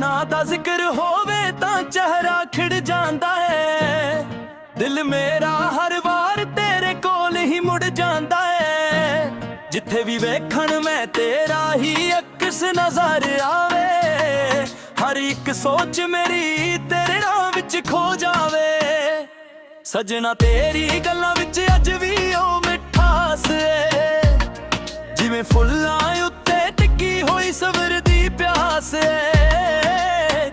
ਨਾਂ ਦਾ ਜ਼ਿਕਰ ਹੋਵੇ ਤਾਂ ਚਿਹਰਾ ਖਿੜ ਜਾਂਦਾ ਏ। ਦਿਲ ਮੇਰਾ ਹਰ ਵਾਰ ਤੇਰੇ ਕੋਲ ਹੀ ਮੁੜ ਜਾਂਦਾ ਏ। ਜਿੱਥੇ ਵੀ ਵੇਖਣ ਮੈਂ ਤੇਰਾ ਹੀ ਅਕਸ ਨਜ਼ਰ ਆਵੇ। ਹਰ ਇੱਕ ਸੋਚ ਮੇਰੀ ਤੇਰੇ ਨਾਂ ਵਿੱਚ ਖੋ ਜਾਵੇ। ਸਜਣਾ ਤੇਰੀ ਗੱਲਾਂ ਵਿੱਚ ਅੱਜ ਵੀ ਉਹ ਮਿਠਾਸ ਏ। ਜਿਵੇਂ ਫੁੱਲਾਂ ਉੱਤੇ ਟਿੱਕੀ ਹੋਈ ਸਬਰ ਦੀ ਪਿਆਸ ਏ।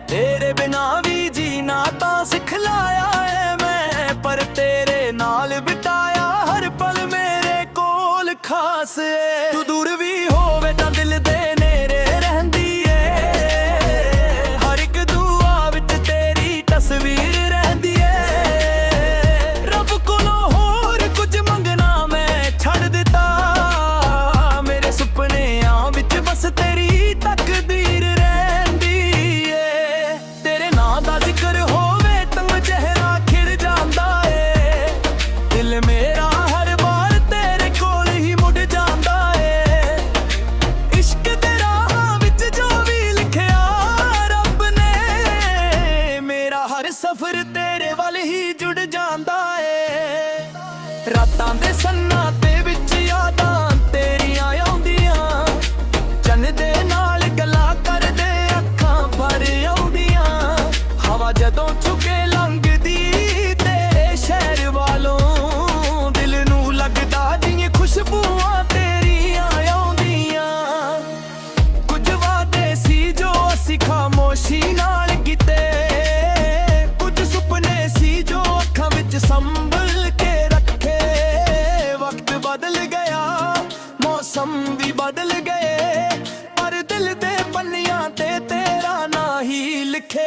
ਤੇਰੇ ਬਿਨਾਂ ਵੀ ਜੀਣਾ ਤਾਂ ਸਿਖਲਾਇਆ ਏ ਮੈਂ, ਪਰ ਤੇਰੇ ਨਾਲ ਬਿਤਾਇਆ ਹਰ ਪਲ ਮੇਰੇ ਕੋਲ ਖਾਸ ਏ। ਤੂੰ ਦੂਰ ਵੀ ਹੋਵੇ ਤਾਂ ਦਿਲ ਦੇ ਨੇੜੇ ਰਹਿੰਦੀ ਏ। ਹਰ ਇੱਕ ਦੁਆ ਵਿੱਚ ਤੇਰੀ ਤਸਵੀਰ ਰਹਿੰਦੀ ਏ। ਰੱਬ ਕੋਲੋਂ ਹੋਰ ਕੁਝ ਮੰਗਣਾ ਮੈਂ ਛੱਡ ਦਿੱਤਾ। ਮੇਰੇ ਸੁਪਨਿਆਂ ਵਿੱਚ ਬਸ ਤੇਰੀ ਤਕਦੀਰ ਰਹਿੰਦੀ ਏ। ਤੇਰੇ ਨਾਂ ਦਾ ਜ਼ਿਕਰ ਹੋਵੇ ਤਾਂ ਚਿਹਰਾ ਖਿੜ ਜਾਂਦਾ ਏ। ਦਿਲ ਮੇਰਾ ਹਰ ਵਾਰ ਤੇਰੇ ਕੋਲ ਹੀ ਮੁੜ ਜਾਂਦਾ ਏ। ਇਸ਼ਕ ਦੇ ਰਾਹਾਂ ਵਿੱਚ ਜੋ ਵੀ ਲਿਖਿਆ ਰੱਬ ਨੇ, ਮੇਰਾ ਹਰ ਸਫ਼ਰ ਤੇਰੇ ਵੱਲ ਹੀ ਜੁੜ ਜਾਂਦਾ ਏ। ਰਾਤਾਂ ਦੇ ਸੰਨਾਂ ਦੇ ਵਿੱਚ ਯਾਦਾਂ ਤੇਰੀਆਂ ਆਉਂਦੀਆਂ। ਚੰਨ ਦੇ ਨਾਲ ਗੱਲਾਂ ਕਰਦੇ ਅੱਖਾਂ ਭਰ ਆਉਂਦੀਆਂ। ਹਵਾ ਜਦੋਂ ਚੁੱਕੇ ਲੰਘਦੀ ਤੇਰੇ ਸ਼ਹਿਰ ਵਾਲੋਂ, ਦਿਲ ਨੂੰ ਲੱਗਦਾ ਜਿਵੇਂ ਖੁਸ਼ਬੂਆਂ ਤੇਰੀਆਂ ਆਉਂਦੀਆਂ। ਕੁਝ ਵਾਅਦੇ ਸੀ ਜੋ ਅਸੀਂ ਖਾਮੋਸ਼ੀ ਨਾਲ ਕੀਤੇ। ਕੁਝ ਸੁਪਨੇ ਸੀ ਜੋ ਅੱਖਾਂ ਵਿੱਚ ਸੰਭਲ ਕੇ ਰੱਖੇ। ਵਕਤ ਬਦਲ ਗਿਆ, ਮੌਸਮ ਵੀ ਬਦਲ ਗਏ, ਪਰ ਦਿਲ ਦੇ ਪੰਨਿਆਂ ਤੇ ਤੇਰਾ ਨਾਂ ਹੀ ਲਿਖੇ।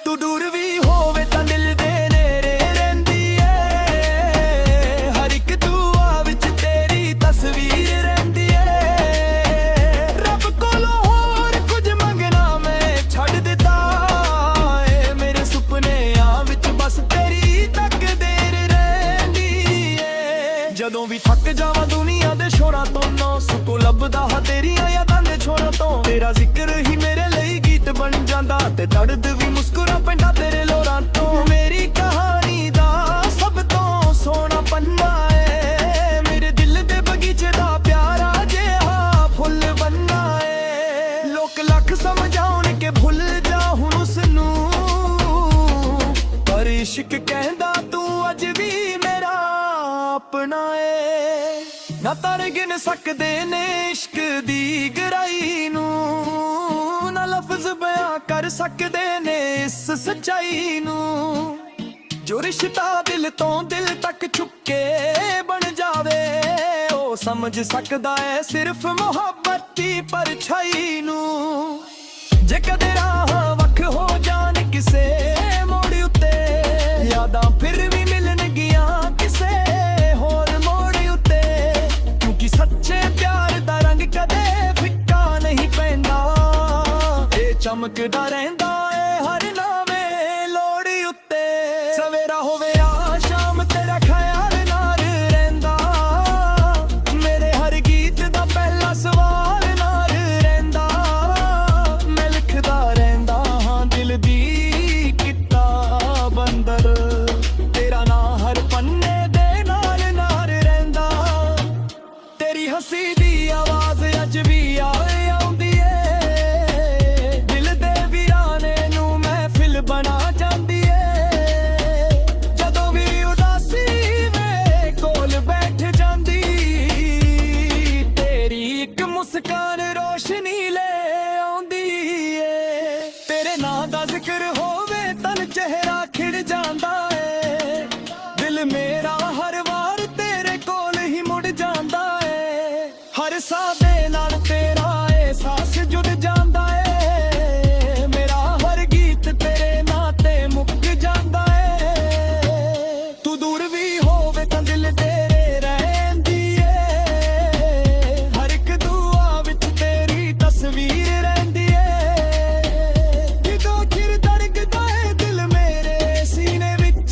ਤੂੰ ਦੂਰ ਵੀ ਹੋਵੇ ਤਾਂ ਦਿਲ ਦੇ ਨੇੜੇ ਰਹਿੰਦੀ ਏ। ਹਰ ਇੱਕ ਦੁਆ ਵਿੱਚ ਤੇਰੀ ਤਸਵੀਰ ਰਹਿੰਦੀ ਏ। ਰੱਬ ਕੋਲੋਂ ਹੋਰ ਕੁਝ ਮੰਗਣਾ ਮੈਂ ਛੱਡ ਦਿੱਤਾ ਏ। ਮੇਰੇ ਸੁਪਨਿਆਂ ਵਿੱਚ ਬਸ ਤੇਰੀ ਤਕਦੀਰ ਰਹਿੰਦੀ ਏ। ਜਦੋਂ ਵੀ ਥੱਕ ਜਾਵਾਂ ਦੁਨੀਆ ਦੇ ਸ਼ੋਰਾਂ ਤੋਂ, ਨਾ ਸੁਕੋ ਲੱਭਦਾ ਹਾਂ ਤੇਰੀਆਂ ਯਾਦਾਂ ਦੇ ਛੋਰਾਂ ਤੋਂ। ਤੇਰਾ ਜ਼ਿਕਰ ਹੀ ਮੇਰੇ ਲਈ ਗੀਤ ਬਣ ਜਾਂਦਾ, ਤੇ ਦਰਦ ਵੀ ਮੁਸਕਰਾ ਪੈਂਦਾ ਤੇਰੇ ਲੋਰਾਂ ਤੋਂ। ਮੇਰੀ ਕਹਾਣੀ ਦਾ ਸਭ ਤੋਂ ਸੋਹਣਾ ਪੰਨਾ ਏ। ਮੇਰੇ ਦਿਲ ਦੇ ਬਗੀਚੇ ਦਾ ਪਿਆਰਾ ਜਿਹਾ ਫੁੱਲ ਬੰਨਾ ਏ। ਲੋਕ ਲੱਖ ਸਮਝਾਉਣ ਕਿ ਭੁੱਲ ਜਾ ਹੁਣ ਉਸਨੂੰ, ਪਰ ਇਸ਼ਕ ਕਹਿੰਦਾ ਤੂੰ ਅੱਜ ਵੀ ਮੇਰਾ ਆਪਣਾ ਏ। ਨਾ ਤਾਰੇ ਗਿਣ ਸਕਦੇ ਨੇ ਇਸ਼ਕ ਦੀ ਗਹਿਰਾਈ ਨੂੰ, ਨਾ ਲਫ਼ਜ਼ ਬਿਆਨ ਕਰ ਸਕਦੇ ਨੇ ਇਸ ਸੱਚਾਈ ਨੂੰ। ਜੋ ਰਿਸ਼ਤਾ ਦਿਲ ਤੋਂ ਦਿਲ ਤੱਕ ਛੁਪ ਕੇ ਬਣ ਜਾਵੇ, ਉਹ ਸਮਝ ਸਕਦਾ ਹੈ ਸਿਰਫ ਮੁਹੱਬਤ ਦੀ ਪਰਛਾਈ ਨੂੰ। ਜੇ ਕਦੇ ਰਾਹ ਵੱਖ ਹੋ ਜਾਣ ਕਿਸੇ ਮੋੜ ਉੱਤੇ, ਯਾਦਾਂ ਫਿਰ ਵੀ ਮਿਲਣਗੀਆਂ ਕਿਸੇ ਹੋਰ ਮੋੜ ਉੱਤੇ। ਕਿਉਂਕਿ ਸੱਚੇ ਪਿਆਰ ਦਾ ਰੰਗ ਕਦੇ ਫਿੱਕਾ ਨਹੀਂ ਪੈਂਦਾ, ਇਹ ਚਮਕਦਾ ਰਹਿੰਦਾ ਏ ਹਰ ਨਵੇਂ ਲੋੜ ਉੱਤੇ। ਸਵੇਰਾ ਹੋਵੇ ਆ ਸ਼ਾਮ ਤੇਰਾ ਖਿਆਲ ਨਾਲ ਰਹਿੰਦਾ, ਮੇਰੇ ਹਰ ਗੀਤ ਦਾ ਪਹਿਲਾ ਸਵਾਲ ਨਾਲ ਰਹਿੰਦਾ। ਮੈਂ ਲਿਖਦਾ ਰਹਿੰਦਾ ਹਾਂ ਦਿਲ ਦੀ ਕਿਤਾਬ ਅੰਦਰ, ਤੇਰਾ ਨਾਂ ਹਰ ਪੰਨੇ ਦੇ ਨਾਲ ਨਾਲ ਰਹਿੰਦਾ। ਤੇਰੀ ਹੱਸੀ ਦੀ ਆਵਾਜ਼ ਅੱਜ ਵੀ ਆਉਂਦੀ ਏ। ਦਿਲ ਦੇ ਵੀਰਾਨੇ ਨੂੰ ਮਹਿਫਿਲ ਬਣਾ ਜਾਂਦੀ ਏ। ਜਦੋਂ ਵੀ ਉਦਾਸੀ ਵੇ ਕੋਲ ਬੈਠ ਜਾਂਦੀ, ਤੇਰੀ ਇੱਕ ਮੁਸਕਾਨ ਰੋਸ਼ਨੀ ਲੈ ਆਉਂਦੀ ਏ। ਤੇਰੇ ਨਾਂ ਦਾ ਜ਼ਿਕਰ ਹੋਵੇ ਤਾਂ ਚਿਹਰਾ ਖਿੜ ਜਾਂਦਾ ਏ। ਦਿਲ ਮੇਰਾ ਹਰ ਵਾਰ ਤੇਰੇ ਕੋਲ ਹੀ ਮੁੜ ਜਾਂਦਾ ਏ। ਹਰ ਸਾਹ ਦੇ ਨਾਲ ਤੇਰਾ ਅਹਿਸਾਸ ਜੁੜ ਜਾਂਦਾ ਏ। ਮੇਰਾ ਹਰ ਗੀਤ ਤੇਰੇ ਨਾਂ ਤੇ ਮੁੱਕ ਜਾਂਦਾ ਏ। ਤੂੰ ਦੂਰ ਵੀ ਹੋਵੇ ਤਾਂ ਦਿਲ ਤੇਰੇ ਰਹਿੰਦੀ ਏ। ਹਰ ਇੱਕ ਦੁਆ ਵਿੱਚ ਤੇਰੀ ਤਸਵੀਰ ਰਹਿੰਦੀ ਏ। ਜਦੋਂ ਚਿਰ ਧੜਕਦਾ ਏ ਦਿਲ ਮੇਰੇ ਸੀਨੇ ਵਿੱਚ,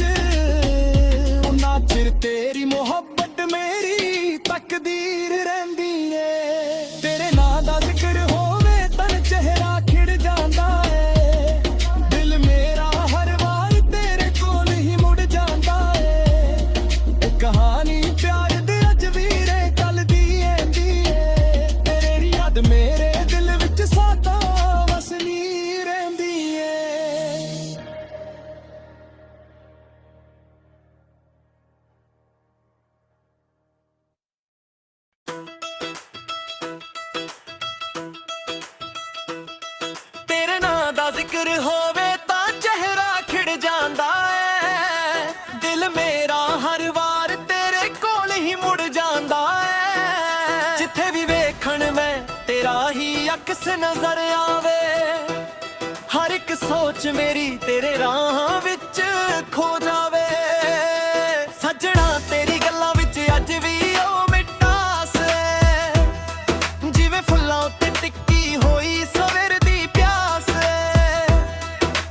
ਜ਼ਿਕਰ ਹੋਵੇ ਤਾਂ ਚਿਹਰਾ ਖਿੜ ਜਾਂਦਾ ਏ। ਦਿਲ ਮੇਰਾ ਹਰ ਵਾਰ ਤੇਰੇ ਕੋਲ ਹੀ ਮੁੜ ਜਾਂਦਾ ਏ। ਜਿੱਥੇ ਵੀ ਵੇਖਣ ਮੈਂ ਤੇਰਾ ਹੀ ਅਕਸ ਨਜ਼ਰ ਆਵੇ। ਹਰ ਇੱਕ ਸੋਚ ਮੇਰੀ ਤੇਰੇ ਰਾਹਾਂ ਵਿੱਚ ਖੋ ਜਾਵੇ। ਸੱਜਣਾ ਤੇਰੀ ਗੱਲਾਂ ਵਿੱਚ ਅੱਜ ਵੀ ਉਹ ਮਿਠਾਸ ਏ, ਜਿਵੇਂ ਫੁੱਲਾਂ ਉੱਤੇ ਟਿੱਕੀ ਹੋਈ ਸਵੇਰ ਦੀ ਪਿਆਸ ਏ।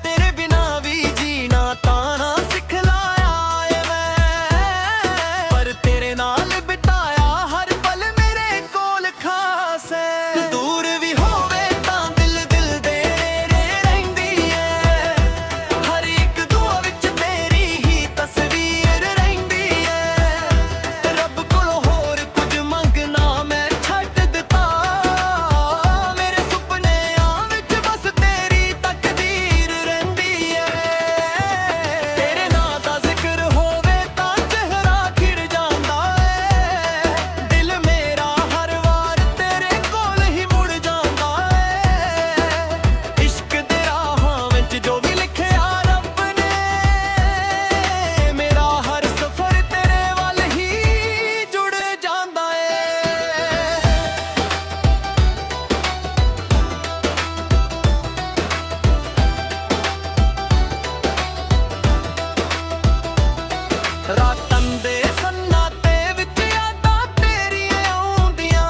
ਤੇਰੇ ਬਿਨਾਂ ਵੀ ਜੀਣਾ ਤਾਂ ਨਾ ਸਿਖਲਾਇਆ ਏ ਮੈਂ, ਪਰ ਤੇਰੇ ਨਾਲ ਬਿਤਾਇਆ ਹਰ ਪਲ ਮੇਰੇ ਕੋਲ ਖਾਸ ਏ। ਤੂੰ ਦੂਰ ਵੀ ਹੋਵੇ ਤਾਂ ਦਿਲ ਦਿਲ ਦੇ ਨੇੜੇ ਰਹਿੰਦੀ ਏ। ਹਰ ਇੱਕ ਦੁਆ ਵਿੱਚ ਤੇਰੀ ਹੀ ਤਸਵੀਰ ਰਹਿੰਦੀ ਏ। ਰੱਬ ਕੋਲੋਂ ਹੋਰ ਕੁਝ ਮੰਗਣਾ ਮੈਂ ਛੱਡ ਦਿੱਤਾ। ਮੇਰੇ ਸੁਪਨਿਆਂ ਵਿੱਚ ਬਸ ਤੇਰੀ ਤਕਦੀਰ ਰਹਿੰਦੀ ਏ। ਤੇਰੇ ਨਾਂ ਦਾ ਜ਼ਿਕਰ ਹੋਵੇ ਤਾਂ ਚਿਹਰਾ ਖਿੜ ਜਾਂਦਾ ਏ। ਦਿਲ ਮੇਰਾ ਹਰ ਵਾਰ ਤੇਰੇ ਕੋਲ ਹੀ ਮੁੜ ਜਾਂਦਾ ਏ। ਇਸ਼ਕ ਦੇ ਰਾਹਾਂ ਵਿੱਚ ਜੋ ਵੀ ਲਿਖਿਆ ਰੱਬ ਨੇ, ਮੇਰਾ ਹਰ ਸਫ਼ਰ ਤੇਰੇ ਵੱਲ ਹੀ ਜੁੜ ਜਾਂਦਾ ਏ। ਰਾਤਾਂ ਦੇ ਸੰਨਾਟੇ ਵਿੱਚ ਯਾਦਾਂ ਤੇਰੀਆਂ ਆਉਂਦੀਆਂ।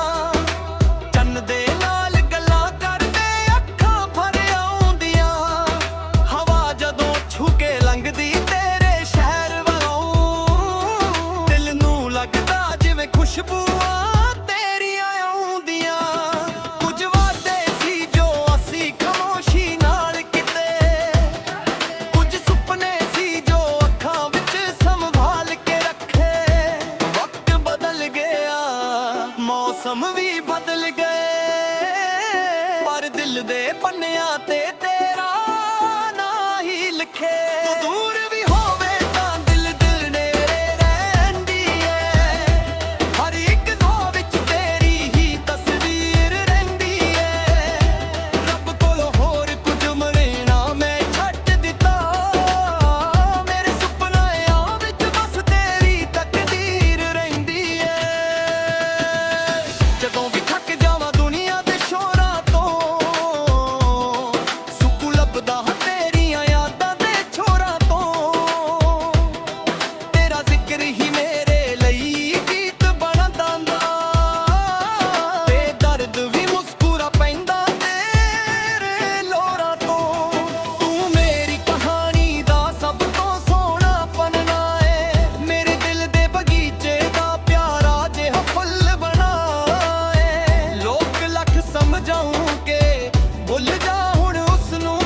ਚੰਨ ਦੇ ਨਾਲ ਗੱਲਾਂ ਕਰਦੇ ਅੱਖਾਂ ਭਰ ਆਉਂਦੀਆਂ। ਹਵਾ ਜਦੋਂ ਛੂ ਕੇ ਲੰਘਦੀ ਤੇਰੇ ਸ਼ਹਿਰ ਵੱਲੋਂ, ਦਿਲ ਨੂੰ ਲੱਗਦਾ ਜਿਵੇਂ ਖੁਸ਼ਬੂਆਂ ਤੇਰੀਆਂ ਆਉਂਦੀਆਂ। ਕੁਝ ਵਾਅਦੇ ਸੀ ਜੋ ਅਸੀਂ ਖਾਮੋਸ਼ੀ ਨਾਲ ਕੀਤੇ, ਕੁਝ ਸੁਪਨੇ ਸੀ ਜੋ ਅੱਖਾਂ ਵਿੱਚ ਸੰਭਾਲ ਕੇ ਰੱਖੇ। ਵਕਤ ਬਦਲ ਗਿਆ, ਮੌਸਮ ਵੀ ਬਦਲ ਗਏ, ਪਰ ਦਿਲ ਦੇ ਪੰਨਿਆਂ ਤੇ ਤੇਰਾ ਨਾਂ ਹੀ ਲਿਖੇ। ਤੂੰ ਦੂਰ ਵੀ ਹੋਵੇ ਤਾਂ ਦਿਲ ਦਿਲ ਨੇੜੇ ਰਹਿੰਦੀ ਏ। ਹਰ ਇੱਕ ਦੁਆ ਵਿੱਚ ਤੇਰੀ ਹੀ ਤਸਵੀਰ ਰਹਿੰਦੀ ਏ। ਰੱਬ ਕੋਲੋਂ ਹੋਰ ਕੁਝ ਮੰਗਣਾ ਮੈਂ ਛੱਡ ਦਿੱਤਾ। ਮੇਰੇ ਸੁਪਨਿਆਂ ਵਿੱਚ ਬਸ ਤੇਰੀ ਤਕਦੀਰ ਰਹਿੰਦੀ ਏ। ਜਦੋਂ ਵੀ ਥੱਕ ਜਾਵਾਂ ਦੁਨੀਆ ਦੇ ਸ਼ੋਰਾਂ ਤੋਂ, ਸੁੱਕੂ ਲੱਭਦਾ ਹਾਂ ਤੇਰੀਆਂ ਯਾਦਾਂ ਦੇ ਛੋਰਾਂ ਤੋਂ। ਤੇਰਾ ਜ਼ਿਕਰ ਹੀ ਮੇਰੇ ਲਈ ਗੀਤ ਬਣ ਜਾਂਦਾ, ਤੇ ਦਰਦ ਵੀ ਮੁਸਕਰਾ ਪੈਂਦਾ ਤੇਰੇ ਲੋਰਾਂ ਤੋਂ। ਤੂੰ ਮੇਰੀ ਕਹਾਣੀ ਦਾ ਸਭ ਤੋਂ ਸੋਹਣਾ ਪੰਨਾ ਏ। ਮੇਰੇ ਦਿਲ ਦੇ ਬਗੀਚੇ ਦਾ ਪਿਆਰਾ ਜਿਹਾ ਫੁੱਲ ਬਣਾ ਏ। ਲੋਕ ਲੱਖ ਸਮਝਾਉਂਗੇ ਭੁੱਲ ਜਾ ਹੁਣ ਉਸਨੂੰ,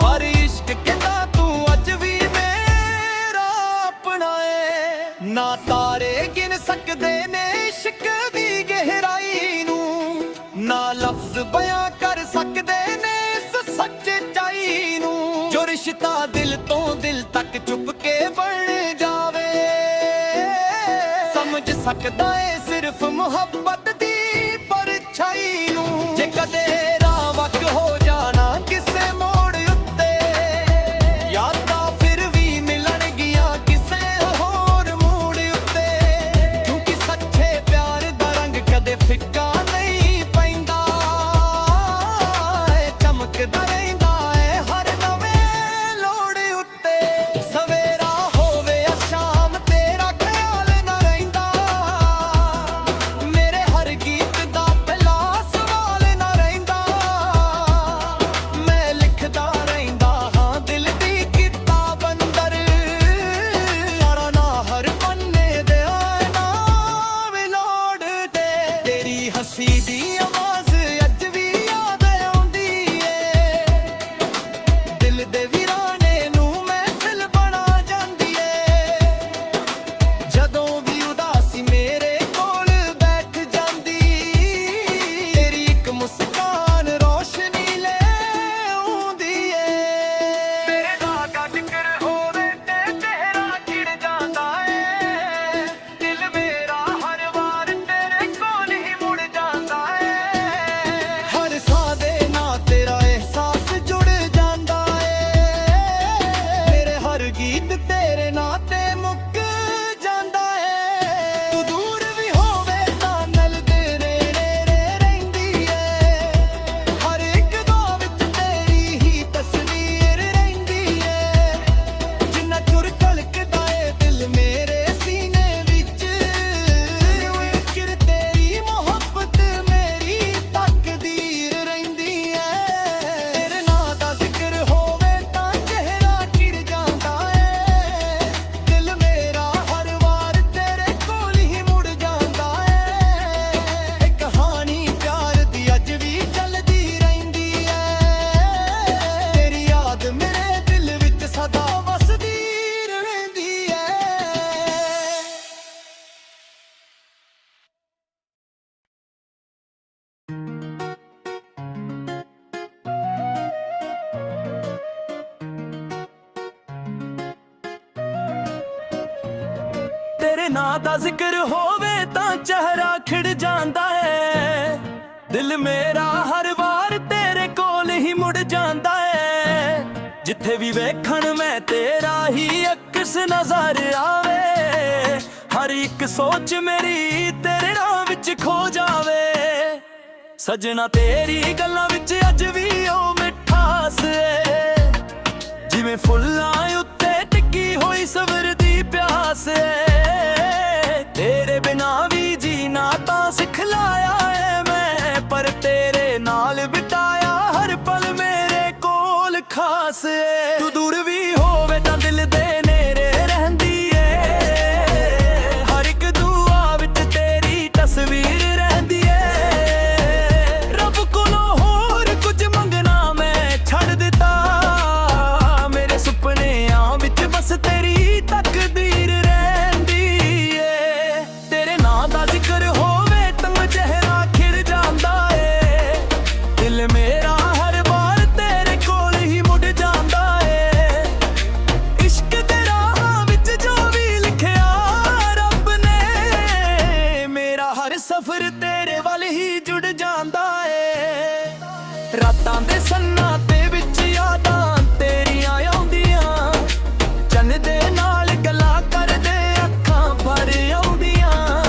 ਪਰ ਇਸ਼ਕ ਕਹਿੰਦਾ ਤੂੰ ਅੱਜ ਵੀ ਮੇਰਾ ਆਪਣਾ ਏ। ਨਾ ਤਾਰੇ ਗਿਣ ਸਕਦੇ ਨੇ ਇਸ਼ਕ ਦੀ ਗਹਿਰਾਈ ਨੂੰ, ਨਾ ਲਫ਼ਜ਼ ਬਿਆਨ ਕਰ ਸਕਦੇ ਨੇ ਇਸ ਸੱਚਾਈ ਨੂੰ। ਜੋ ਰਿਸ਼ਤਾ ਦਿਲ ਤੋਂ ਦਿਲ ਤੱਕ ਚੁੱਪ ਕੇ ਬਣ ਜਾਵੇ, ਸਮਝ ਸਕਦਾ ਏ ਸਿਰਫ ਮੁਹੱਬਤ ਦੀ ਪਰਛਾਈ ਨੂੰ। ਜੇ ਕਦੇ ਰਾਹ ਵੱਖ ਹੋ ਜਾਣਾ ਕਿਸੇ ਮੋੜ ਉੱਤੇ, ਯਾਦਾਂ ਫਿਰ ਵੀ ਮਿਲਣਗੀਆਂ ਕਿਸੇ ਹੋਰ ਮੋੜ ਉੱਤੇ। ਕਿਉਂਕਿ ਸੱਚੇ ਪਿਆਰ ਦਾ ਰੰਗ ਕਦੇ ਫਿੱਕਾ ਨਹੀਂ ਪੈਂਦਾ ਏ। ਚਮਕਦਾ ਰਹਿੰਦਾ ਏ ਹਰ ਨਵੇਂ ਲੋੜ ਉੱਤੇ। ਸਵੇਰਾ ਹੋਵੇ ਜਾਂ ਸ਼ਾਮ ਤੇਰਾ ਖਿਆਲ ਨਾ ਰਹਿੰਦਾ, ਮੇਰੇ ਹਰ ਗੀਤ ਦਾ ਪਹਿਲਾ ਸਵਾਲ ਨਾ ਰਹਿੰਦਾ। ਤੇਰੇ ਨਾਂ ਦਾ ਜ਼ਿਕਰ ਹੋਵੇ ਤਾਂ ਚਿਹਰਾ ਖਿੜ ਜਾਂਦਾ ਏ। ਦਿਲ ਮੇਰਾ ਹਰ ਵਾਰ ਤੇਰੇ ਕੋਲ ਹੀ ਮੁੜ ਜਾਂਦਾ ਏ। ਜਿੱਥੇ ਵੀ ਵੇਖਣ ਮੈਂ ਤੇਰਾ ਹੀ ਅਕਸ ਨਜ਼ਰ ਆਵੇ। ਹਰ ਇੱਕ ਸੋਚ ਮੇਰੀ ਤੇਰੇ ਨਾਂ ਵਿੱਚ ਖੋ ਜਾਵੇ। ਸਜਣਾ ਤੇਰੀ ਗੱਲਾਂ ਵਿੱਚ ਅੱਜ ਵੀ ਉਹ ਮਿਠਾਸ ਏ। ਜਿਵੇਂ ਫੁੱਲਾਂ ਉੱਤੇ ਟਿੱਕੀ ਹੋਈ ਸਬਰ ਦੀ ਪਿਆਸ ਏ। ਤੇਰੇ ਬਿਨਾ ਵੀ ਜੀਣਾ ਤਾਂ ਸਿਖਲਾਇਆ ਏ ਮੈਂ, ਪਰ ਤੇਰੇ ਨਾਲ ਬਿਤਾਇਆ ਹਰ ਪਲ ਮੇਰੇ ਕੋਲ ਖਾਸ ਏ। ਤੂੰ ਦੂਰ ਵੀ ਹੋਵੇ ਤਾਂ ਦਿਲ ਦੇ ਨੇੜੇ ਰਹਿੰਦੀ ਏ। ਹਰ ਇੱਕ ਦੁਆ ਵਿੱਚ ਤੇਰੀ ਤਸਵੀਰ ਰਹਿੰਦੀ ਏ। ਰੱਬ ਕੋਲੋਂ ਹੋਰ ਕੁਝ ਮੰਗਣਾ ਮੈਂ ਛੱਡ ਦਿੱਤਾ। ਮੇਰੇ ਸੁਪਨਿਆਂ ਵਿੱਚ ਬਸ ਤੇਰੀ ਤਕਦੀਰ ਰਹਿੰਦੀ ਏ। ਤੇਰੇ ਨਾਂ ਦਾ ਜ਼ਿਕਰ ਹੋਵੇ ਤਾਂ ਚਿਹਰਾ ਖਿੜ ਜਾਂਦਾ ਏ। ਦਿਲ ਮੇਰਾ ਹਰ ਵਾਰ ਤੇਰੇ ਕੋਲ ਹੀ ਮੁੜ ਜਾਂਦਾ ਏ। ਇਸ਼ਕ ਦੇ ਰਾਹਾਂ ਵਿੱਚ ਜੋ ਵੀ ਲਿਖਿਆ ਰੱਬ ਨੇ, ਮੇਰਾ ਹਰ ਸਫ਼ਰ ਤੇਰੇ ਵੱਲ ਹੀ ਜੁੜ ਜਾਂਦਾ ਏ। ਰਾਤਾਂ ਦੇ ਸੰਨਾਂ ਦੇ ਵਿੱਚ ਯਾਦਾਂ ਤੇਰੀਆਂ ਆਉਂਦੀਆਂ। ਚੰਨ ਦੇ ਨਾਲ ਗੱਲਾਂ ਕਰਦੇ ਅੱਖਾਂ ਭਰ ਆਉਂਦੀਆਂ।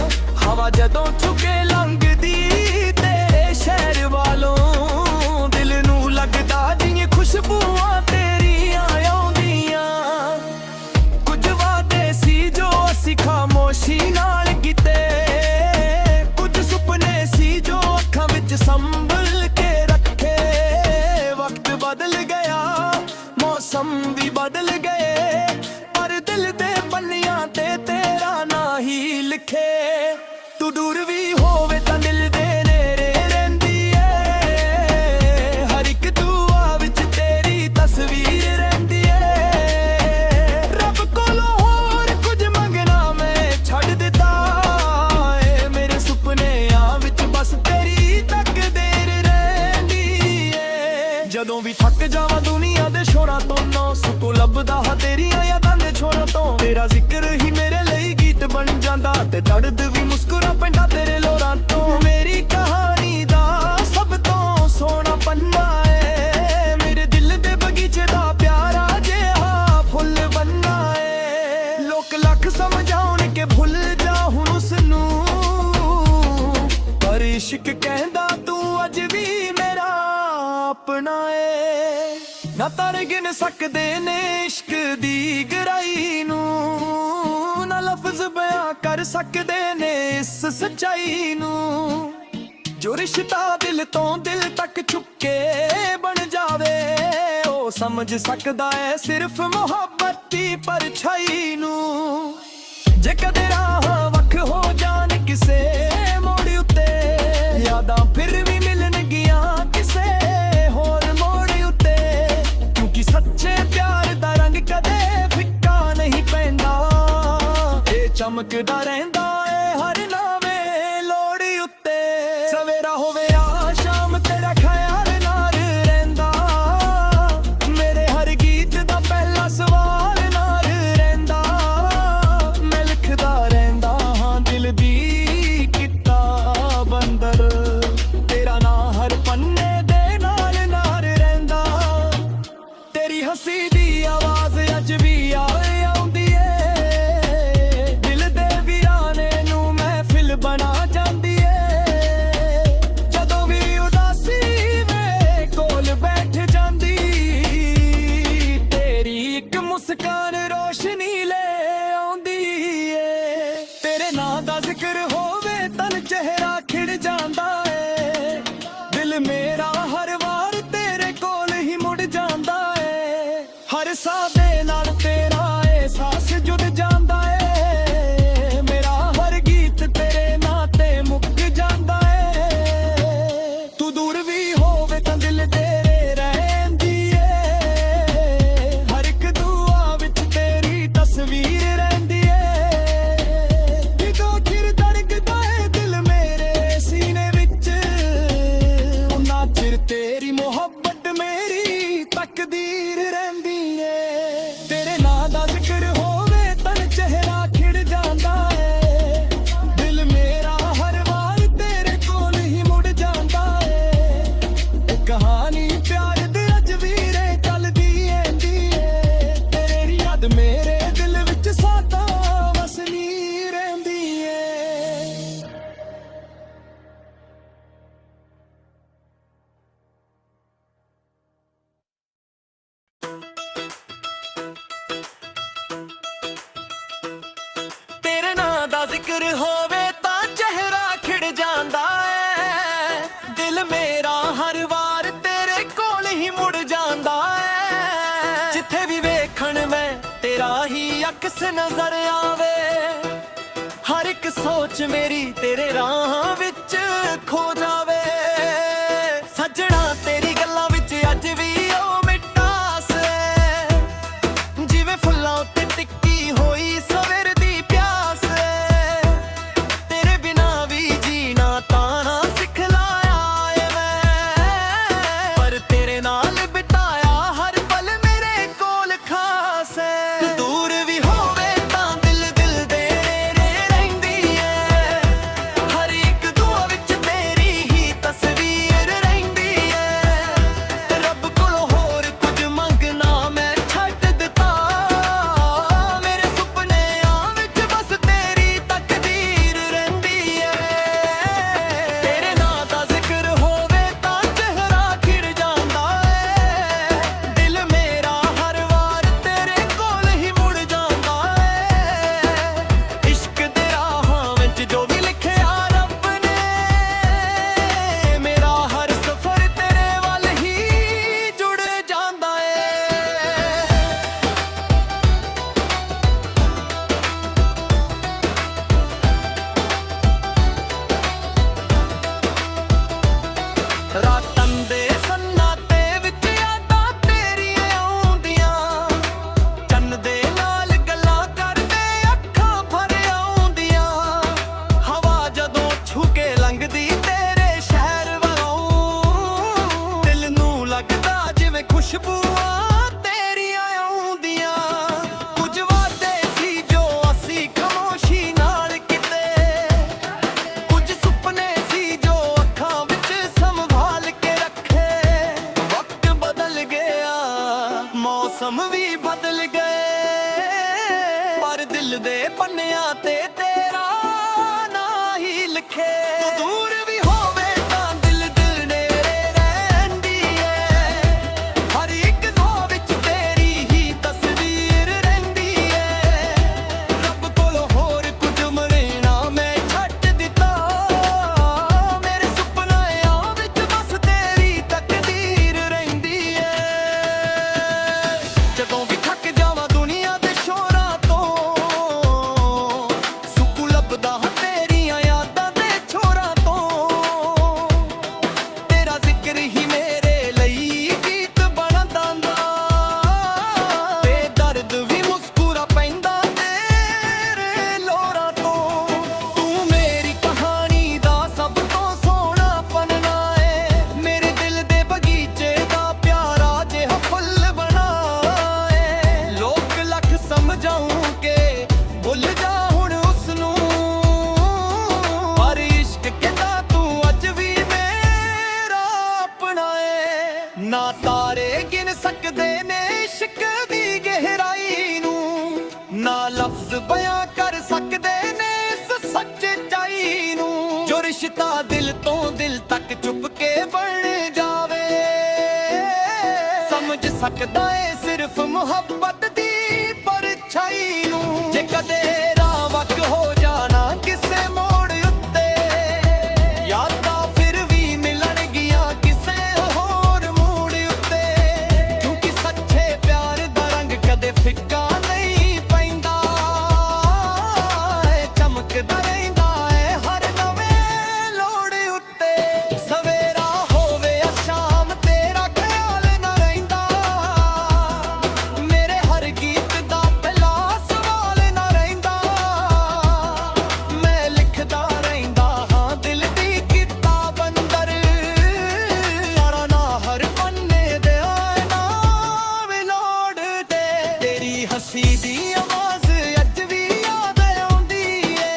ਹਵਾ ਜਦੋਂ ਚੁੱਕੇ ਲੰਘਦੀ ਤੇਰੇ ਸ਼ਹਿਰ ਵਾਲੋਂ, ਦਿਲ ਨੂੰ ਲੱਗਦਾ ਜਿਵੇਂ ਖੁਸ਼ਬੂਆਂ ਤੇਰੀਆਂ ਆਉਂਦੀਆਂ। ਕੁਝ ਵਾਅਦੇ ਸੀ ਜੋ ਅਸੀਂ ਖਾਮੋਸ਼ੀ ਨਾਲ ਕੀਤੇ। ਕੁਝ ਸੁਪਨੇ ਸੀ ਜੋ ਅੱਖਾਂ ਵਿੱਚ ਸੰਭਲ ਕੇ ਰੱਖੇ। ਵਕਤ ਬਦਲ ਗਿਆ, ਮੌਸਮ ਵੀ ਬਦਲ ਗਏ, ਪਰ ਦਿਲ ਦੇ ਪੰਨਿਆਂ ਤੇ ਤੇਰਾ ਨਾਂ ਹੀ ਲਿਖੇ। ਤੂੰ ਦੂਰ ਵੀ ਹੋਵੇ ਤਾਂ ਦਿਲ ਦੇ ਨੇੜੇ ਰਹਿੰਦੀ ਏ। ਹਰ ਇੱਕ ਦੁਆ ਵਿੱਚ ਤੇਰੀ ਤਸਵੀਰ ਰਹਿੰਦੀ ਏ। ਰੱਬ ਕੋਲੋਂ ਹੋਰ ਕੁਝ ਮੰਗਣਾ ਮੈਂ ਛੱਡ ਦਿੱਤਾ ਏ। ਮੇਰੇ ਸੁਪਨਿਆਂ ਵਿੱਚ ਬਸ ਤੇਰੀ ਤਕਦੀਰ ਰਹਿੰਦੀ ਏ। ਜਦੋਂ ਵੀ ਥੱਕ ਜਾਵਾਂ ਦੁਨੀਆ ਦੇ ਸ਼ੋਰਾਂ ਤੋਂ, ਨਾ ਸੁਕੂਨ ਲੱਭਦਾ ਹਾਂ ਤੇਰੀਆਂ ਯਾਦਾਂ ਦੇ ਛੋਰਾਂ ਤੋਂ। ਤੇਰਾ ਜ਼ਿਕਰ ਹੀ ਮੇਰੇ ਲਈ ਗੀਤ ਬਣ ਜਾਂਦਾ, ਤੇ ਦਰਦ ਵੀ ਮੁਸਕਰਾ ਪੈਂਦਾ ਤੇਰੇ ਲੋਰਾਂ ਤੋਂ। ਮੇਰੀ ਕਹਾਣੀ ਦਾ ਸਭ ਤੋਂ ਸੋਹਣਾ ਪੰਨਾ ਏ। ਮੇਰੇ ਦਿਲ ਦੇ ਬਗੀਚੇ ਦਾ ਪਿਆਰਾ ਜਿਹਾ ਫੁੱਲ ਬੰਨਾ ਏ। ਲੋਕ ਲੱਖ ਸਮਝਾਉਣ ਕਿ ਭੁੱਲ ਜਾ ਹੁਣ ਉਸਨੂੰ, ਪਰ ਇਸ਼ਕ ਕਹਿੰਦਾ ਤੂੰ ਅੱਜ ਵੀ ਮੇਰਾ ਆਪਣਾ ਏ। ਨਾ ਤਾਰੇ ਗਿਣ ਸਕਦੇ ਨੇ ਇਸ਼ਕ ਦੀ ਗਹਿਰਾਈ ਨੂੰ, ਨਾ ਲਫ਼ਜ਼ ਬਿਆਨ ਕਰ ਸਕਦੇ ਨੇ ਇਸ ਸੱਚਾਈ ਨੂੰ। ਜੋ ਰਿਸ਼ਤਾ ਦਿਲ ਤੋਂ ਦਿਲ ਤੱਕ ਛੁਪ ਕੇ ਬਣ ਜਾਵੇ, ਉਹ ਸਮਝ ਸਕਦਾ ਹੈ ਸਿਰਫ ਮੁਹੱਬਤ ਦੀ ਪਰਛਾਈ ਨੂੰ। ਜੇ ਕਦੇ ਰਾਹ ਵੱਖ ਹੋ ਜਾਣ ਕਿਸੇ ਮੋੜ ਉੱਤੇ, ਯਾਦਾਂ ਫਿਰ ਵੀ ਮਿਲਣਗੀਆਂ ਕਿਸੇ ਹੋਰ ਮੋੜ ਉੱਤੇ। ਕਿਉਂਕਿ ਸੱਚੇ ਪਿਆਰ ਦਾ ਰੰਗ ਕਦੇ ਫਿੱਕਾ ਨਹੀਂ ਪੈਂਦਾ, ਇਹ ਚਮਕਦਾ ਰਹਿੰਦਾ ਏ ਹਰ ਨਵੇਂ ਲੋੜ ਉੱਤੇ। ਸਵੇਰਾ ਹੋਵੇ ਆ ਸ਼ਾਮ ਤੇਰਾ ਖਿਆਲ ਨਾਲ ਰਹਿੰਦਾ, ਮੇਰੇ ਹਰ ਗੀਤ ਦਾ ਪਹਿਲਾ ਸਵਾਲ ਨਾਲ ਰਹਿੰਦਾ। ਮੈਂ ਲਿਖਦਾ ਰਹਿੰਦਾ ਹਾਂ ਦਿਲ ਦੀ ਕਿਤਾਬ ਅੰਦਰ, ਤੇਰਾ ਨਾਂ ਹਰ ਪੰਨੇ ਦੇ ਨਾਲ ਨਾਲ ਰਹਿੰਦਾ। ਤੇਰੀ ਹੱਸੀ ਦੀ ਆਵਾਜ਼ ਅੱਜ ਵੀ ਆਉਂਦੀ ਏ। ਦਿਲ ਦੇ ਵੀਰਾਨੇ ਨੂੰ ਮਹਿਫਿਲ ਬਣਾ ਜਾਂਦੀ ਏ। ਜਦੋਂ ਵੀ ਉਦਾਸੀ ਵੇ ਕੋਲ ਬੈਠ ਜਾਂਦੀ, ਤੇਰੀ ਇੱਕ ਮੁਸਕਾਨ ਰੋਸ਼ਨੀ ਲੈ ਆਉਂਦੀ ਏ। ਤੇਰੇ ਨਾਂ ਦਾ ਜ਼ਿਕਰ ਹੋਵੇ ਤਾਂ ਚਿਹਰਾ ਖਿੜ ਜਾਂਦਾ ਏ। ਦਿਲ ਮੇਰਾ ਹਰ ਵਾਰ ਤੇਰੇ ਕੋਲ ਹੀ ਮੁੜ ਜਾਂਦਾ ਏ। ਹਰ ਸਾਹ ਦੇ ਨਾਲ ਤੇਰਾ ਅਹਿਸਾਸ ਜੁੜ ਜਾਂਦਾ ਏ। ਮੇਰਾ ਹਰ ਗੀਤ ਤੇਰੇ ਨਾਂ ਤੇ ਮੁੱਕ ਜਾਂਦਾ ਏ। ਤੂੰ ਦੂਰ ਵੀ ਹੋਵੇ ਤਾਂ ਦਿਲ ਤੇਰੇ ਰਹਿੰਦੀ ਏ। ਹਰ ਇੱਕ ਦੁਆ ਵਿੱਚ ਤੇਰੀ ਤਸਵੀਰ ਰਹਿੰਦੀ ਏ। ਜਦੋਂ ਚਿਰ ਧੜਕਦਾ ਏ ਦਿਲ ਮੇਰੇ ਸੀਨੇ ਵਿੱਚ, ਉਨਾ ਚਿਰ ਤੇਰੀ ਮੁਹੱਬਤ ਮੇਰੀ ਤਕਦੀਰ ਰਹਿੰਦੀ ਏ। ਤੇਰੇ ਨਾਂ ਦਾ ਜ਼ਿਕਰ ਹੋਵੇ ਤਾਂ ਜ਼ਿਕਰ ਹੋਵੇ ਤਾਂ ਚਿਹਰਾ ਖਿੜ ਜਾਂਦਾ ਏ। ਦਿਲ ਮੇਰਾ ਹਰ ਵਾਰ ਤੇਰੇ ਕੋਲ ਹੀ ਮੁੜ ਜਾਂਦਾ ਏ। ਜਿੱਥੇ ਵੀ ਵੇਖਣ ਮੈਂ ਤੇਰਾ ਹੀ ਅਕਸ ਨਜ਼ਰ ਆਵੇ। ਹਰ ਇੱਕ ਸੋਚ ਮੇਰੀ ਤੇਰੇ ਰਾਹਾਂ ਵਿੱਚ ਖੋ ਜਾਵੇ। ਸੱਜਣਾ ਤੇਰੀ ਗੱਲਾਂ ਵਿੱਚ ਅੱਜ ਵੀ ਉਹ ਮਿਠਾਸ ਏ। ਜਿਵੇਂ ਫੁੱਲਾਂ ਉੱਤੇ ਟਿੱਕੀ ਹੋਈ ਸਵੇਰ ਦੀ ਪਿਆਸ ਏ। ਤੇਰੇ ਬਿਨਾਂ ਵੀ ਜੀਣਾ ਤਾਂ ਨਾ ਸਿਖਲਾਇਆ ਏ ਮੈਂ। ਪਰ ਤੇਰੇ ਨਾਲ ਬਿਤਾਇਆ ਹਰ ਪਲ ਮੇਰੇ ਕੋਲ ਖਾਸ ਏ। ਤੂੰ ਦੂਰ ਵੀ ਹੋਵੇ ਤਾਂ ਦਿਲ ਦਿਲ ਦੇ ਨੇੜੇ ਰਹਿੰਦੀ ਏ। ਹਰ ਇੱਕ ਦੁਆ ਵਿੱਚ ਤੇਰੀ ਹੀ ਤਸਵੀਰ ਰਹਿੰਦੀ ਏ। ਰੱਬ ਕੋਲੋਂ ਹੋਰ ਕੁਝ ਮੰਗਣਾ ਮੈਂ ਛੱਡ ਦਿੱਤਾ। ਮੇਰੇ ਸੁਪਨਿਆਂ ਵਿੱਚ ਬਸ ਤੇਰੀ ਤਕਦੀਰ ਰਹਿੰਦੀ ਏ। ਤੇਰੇ ਨਾਂ ਦਾ ਜ਼ਿਕਰ ਹੋਵੇ ਤਾਂ ਚਿਹਰਾ ਖਿੜ ਜਾਂਦਾ ਏ। ਦਿਲ ਮੇਰਾ ਹਰ ਵਾਰ ਤੇਰੇ ਕੋਲ ਹੀ ਮੁੜ ਜਾਂਦਾ ਏ। ਇਸ਼ਕ ਦੇ ਰਾਹਾਂ ਵਿੱਚ ਜੋ ਵੀ ਲਿਖਿਆ ਰੱਬ ਨੇ, ਮੇਰਾ ਹਰ ਸਫ਼ਰ ਤੇਰੇ ਵੱਲ ਹੀ ਜੁੜ ਜਾਂਦਾ ਏ। ਰਾਤਾਂ ਦੇ ਸੰਨਾਟੇ ਵਿੱਚ ਯਾਦਾਂ ਤੇਰੀਆਂ ਆਉਂਦੀਆਂ। ਚੰਨ ਦੇ ਨਾਲ ਗੱਲਾਂ ਕਰਦੇ ਅੱਖਾਂ ਭਰ ਆਉਂਦੀਆਂ। ਹਵਾ ਜਦੋਂ ਛੂ ਕੇ ਲੰਘਦੀ ਤੇਰੇ ਸ਼ਹਿਰ ਵੱਲੋਂ, ਦਿਲ ਨੂੰ ਲੱਗਦਾ ਜਿਵੇਂ ਖੁਸ਼ਬੂਆਂ ਤੇਰੀਆਂ ਆਉਂਦੀਆਂ। ਕੁਝ ਵਾਅਦੇ ਸੀ ਜੋ ਅਸੀਂ ਖਾਮੋਸ਼ੀ ਨਾਲ ਕੀਤੇ। ਕੁਝ ਸੁਪਨੇ ਸੀ ਜੋ ਅੱਖਾਂ ਵਿੱਚ ਸੰਭਾਲ ਕੇ ਰੱਖੇ। ਵਕਤ ਬਦਲ ਗਿਆ, ਮੌਸਮ ਵੀ ਬਦਲ ਗਏ, ਪਰ ਦਿਲ ਦੇ ਪੰਨਿਆਂ ਤੇ ਤੇਰਾ ਨਾਂ ਹੀ ਲਿਖੇ। ਤੂੰ ਦੂਰ ਵੀ ਹੋਵੇ ਤਾਂ ਦਿਲ ਦਿਲ ਨੇੜੇ ਰਹਿੰਦੀ ਏ। ਹਰ ਇੱਕ ਦੁਆ ਵਿੱਚ ਤੇਰੀ ਹੀ ਤਸਵੀਰ ਰਹਿੰਦੀ ਏ। ਰੱਬ ਕੋਲੋਂ ਹੋਰ ਕੁਝ ਮੰਗਣਾ ਮੈਂ ਛੱਡ ਦਿੱਤਾ। ਮੇਰੇ ਸੁਪਨਿਆਂ ਵਿੱਚ ਬਸ ਤੇਰੀ ਤਕਦੀਰ ਰਹਿੰਦੀ ਏ। ਜਦੋਂ ਵੀ ਥੱਕ ਜਾਵਾਂ ਦੁਨੀਆ ਦੇ ਸ਼ੋਰਾਂ ਤੋਂ, ਸੁੱਖ ਲੱਭਦਾ ਹਾਂ ਤੇਰੀਆਂ ਯਾਦਾਂ ਦੇ ਛੋਰਾਂ ਤੋਂ। ਤੇਰਾ ਜ਼ਿਕਰ ਹੀ ਮੇਰੇ ਲਈ ਗੀਤ ਬਣ ਜਾਂਦਾ। ਬੇਦਰਦ ਵੀ ਮੁਸਕਰਾ ਪੈਂਦਾ ਤੇਰੇ ਲੋਰਾਂ ਤੋਂ। ਤੂੰ ਮੇਰੀ ਕਹਾਣੀ ਦਾ ਸਭ ਤੋਂ ਸੋਹਣਾ ਪੰਨਾ ਏ। ਮੇਰੇ ਦਿਲ ਦੇ ਬਗੀਚੇ ਦਾ ਪਿਆਰਾ ਜਿਹਾ ਫੁੱਲ ਬਣਾ ਏ। ਲੋਕ ਲੱਖ ਸਮਝਾਉਂ ਕਿ ਭੁੱਲ ਜਾ ਹੁਣ ਉਸਨੂੰ, ਪਰ ਇਸ਼ਕ ਕਹਿੰਦਾ ਤੂੰ ਅੱਜ ਵੀ ਮੇਰਾ ਆਪਣਾ ਏ। ਨਾ ਤਾਰੇ ਗਿਣ ਸਕਦੇ ਨੇ ਇਸ਼ਕ ਦੀ ਗਹਿਰਾਈ ਨੂੰ, ਨਾ ਲਫ਼ਜ਼ ਬਿਆਨ ਕਰ ਸਕਦੇ ਨੇ ਇਸ ਸੱਚਾਈ ਨੂੰ। ਜੋ ਰਿਸ਼ਤਾ ਦਿਲ ਤੋਂ ਦਿਲ ਤੱਕ ਚੁੱਪ ਕੇ ਬਣ ਜਾਵੇ, ਸਮਝ ਸਕਦਾ ਏ ਸਿਰਫ ਮੁਹੱਬਤ ਦੀ ਪਰਛਾਈ ਨੂੰ। ਜੇ ਕਦੇ ਰਾਹ ਵੱਖ ਹੋ ਜਾਣਾ ਕਿਸੇ ਮੋੜ ਉੱਤੇ, ਯਾਦਾਂ ਫਿਰ ਵੀ ਮਿਲਣਗੀਆਂ ਕਿਸੇ ਹੋਰ ਮੋੜ ਉੱਤੇ। ਕਿਉਂਕਿ ਸੱਚੇ ਪਿਆਰ ਦਾ ਰੰਗ ਕਦੇ ਫਿੱਕਾ ਨਹੀਂ ਪੈਂਦਾ ਏ। ਚਮਕਦਾ ਰਹਿੰਦਾ ਏ ਹਰ ਨਵੇਂ ਲੋੜ ਉੱਤੇ। ਸਵੇਰਾ ਹੋਵੇ ਜਾਂ ਸ਼ਾਮ ਤੇਰਾ ਖਿਆਲ ਨਾ ਰਹਿੰਦਾ। ਮੇਰੇ ਹਰ ਗੀਤ ਦਾ ਪਹਿਲਾ ਸਵਾਲ ਨਾ ਰਹਿੰਦਾ। ਮੈਂ ਲਿਖਦਾ ਰਹਿੰਦਾ ਹਾਂ ਦਿਲ ਦੀ ਕਿਤਾਬ ਅੰਦਰ। ਸਾਰਾ ਨਾ ਹਰ ਪੰਨੇ ਦੇ ਨਾਮ ਲੋੜਦੇ। ਤੇਰੀ ਹੱਸੀ ਦੀ ਆਵਾਜ਼ ਅੱਜ ਵੀ ਯਾਦ ਆਉਂਦੀ ਏ।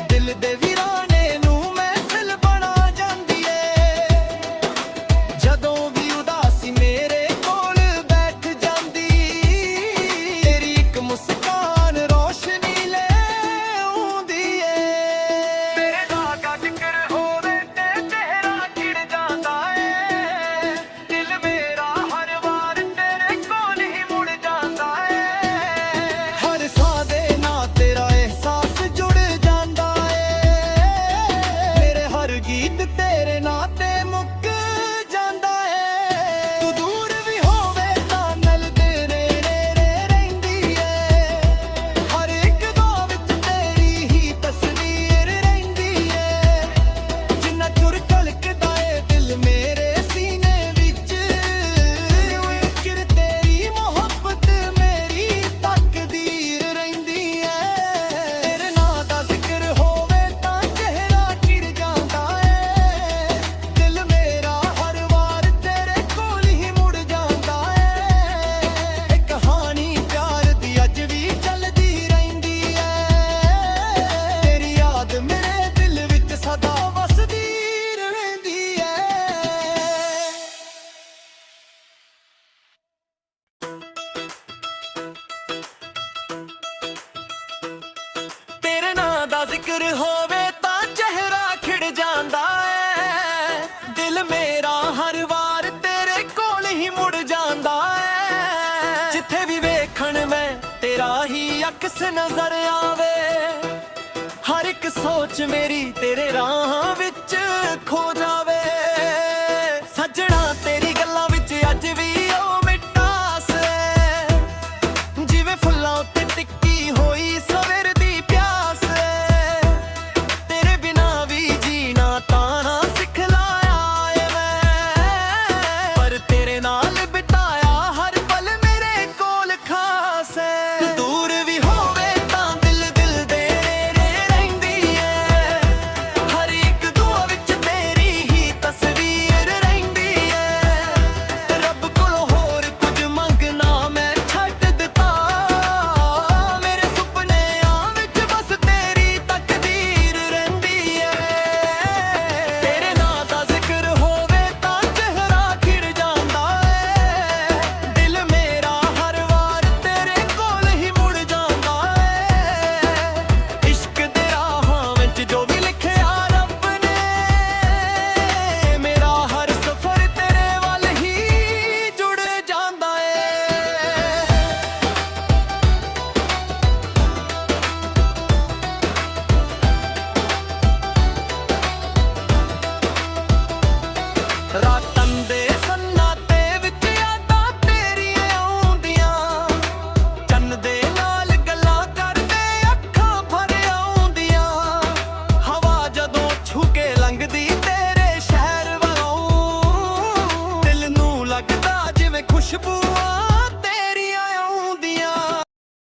ਦਿਲ ਦੇ ਵੀਰਾਨੇ ਨੂੰ ਮਹਿਫਿਲ ਬਣਾ ਜਾਂਦੀ ਏ। ਜਦੋਂ ਵੀ ਉਦਾਸੀ ਮੇਰੇ ਕੋਲ ਬੈਠ ਜਾਂਦੀ, ਤੇਰੀ ਇੱਕ ਮੁਸਕਾਨ ਰੋਸ਼ਨੀ ਲੈ ਆਉਂਦੀ ਏ। ਤੇਰੇ ਨਾਂ ਦਾ ਜ਼ਿਕਰ ਹੋਵੇ ਤੇ ਚਿਹਰਾ ਖਿੜ ਜਾਂਦਾ ਏ। ਦਿਲ ਮੇਰਾ ਹਰ ਵਾਰ ਤੇਰੇ ਕੋਲ ਹੀ ਮੁੜ ਜਾਂਦਾ ਏ। ਜ਼ਿਕਰ ਹੋਵੇ ਤਾਂ ਚਿਹਰਾ ਖਿੜ ਜਾਂਦਾ ਏ। ਦਿਲ ਮੇਰਾ ਹਰ ਵਾਰ ਤੇਰੇ ਕੋਲ ਹੀ ਮੁੜ ਜਾਂਦਾ ਏ। ਜਿੱਥੇ ਵੀ ਵੇਖਣ ਮੈਂ ਤੇਰਾ ਹੀ ਅਕਸ ਨਜ਼ਰ ਆਵੇ। ਹਰ ਇੱਕ ਸੋਚ ਮੇਰੀ ਤੇਰੇ ਰਾਹਾਂ ਵਿੱਚ ਖੋ ਜਾਵੇ। ਸੱਜਣਾ ਤੇਰੀ ਗੱਲਾਂ ਵਿੱਚ ਅੱਜ ਵੀ ਉਹ ਮਿਠਾਸ ਏ। ਜਿਵੇਂ ਫੁੱਲਾਂ ਉੱਤੇ ਟਿੱਕੀ ਹੋਈ ਸਵੇਰ ਦੀ ਪਿਆਸ ਏ। ਤੇਰੇ ਬਿਨਾਂ ਵੀ ਜੀਣਾ ਤਾਂ ਨਾ ਸਿਖਲਾਇਆ ਏ ਮੈਂ। ਪਰ ਤੇਰੇ ਨਾਲ ਬਿਤਾਇਆ ਹਰ ਪਲ ਮੇਰੇ ਕੋਲ ਖਾਸ ਏ। ਤੂੰ ਦੂਰ ਵੀ ਹੋਵੇ ਤਾਂ ਦਿਲ ਦਿਲ ਦੇ ਨੇੜੇ ਰਹਿੰਦੀ ਏ। ਹਰ ਇੱਕ ਦੁਆ ਵਿੱਚ ਤੇਰੀ ਹੀ ਤਸਵੀਰ ਰਹਿੰਦੀ ਏ। ਰੱਬ ਕੋਲੋਂ ਹੋਰ ਕੁਝ ਮੰਗਣਾ ਮੈਂ ਛੱਡ ਦਿੱਤਾ। ਮੇਰੇ ਸੁਪਨਿਆਂ ਵਿੱਚ ਬਸ ਤੇਰੀ ਤਕਦੀਰ ਰਹਿੰਦੀ ਏ। ਤੇਰੇ ਨਾਂ ਦਾ ਜ਼ਿਕਰ ਹੋਵੇ ਤਾਂ ਚਿਹਰਾ ਖਿੜ ਜਾਂਦਾ ਏ। ਦਿਲ ਮੇਰਾ ਹਰ ਵਾਰ ਤੇਰੇ ਕੋਲ ਹੀ ਮੁੜ ਜਾਂਦਾ ਏ। ਇਸ਼ਕ ਦੇ ਰਾਹਾਂ ਵਿੱਚ ਜੋ ਵੀ ਲਿਖਿਆ ਰੱਬ ਨੇ, ਮੇਰਾ ਹਰ ਸਫ਼ਰ ਤੇਰੇ ਵੱਲ ਹੀ ਜੁੜ ਜਾਂਦਾ ਏ। ਰਾਤਾਂ ਦੇ ਸੰਨਾਟੇ ਵਿੱਚ ਯਾਦਾਂ ਤੇਰੀਆਂ ਆਉਂਦੀਆਂ। ਚੰਨ ਦੇ ਨਾਲ ਗੱਲਾਂ ਕਰਦੇ ਅੱਖਾਂ ਭਰ ਆਉਂਦੀਆਂ। ਹਵਾ ਜਦੋਂ ਛੂ ਕੇ ਲੰਘਦੀ ਤੇਰੇ ਸ਼ਹਿਰ ਵੱਲੋਂ, ਦਿਲ ਨੂੰ ਲੱਗਦਾ ਜਿਵੇਂ ਖੁਸ਼ਬੂਆਂ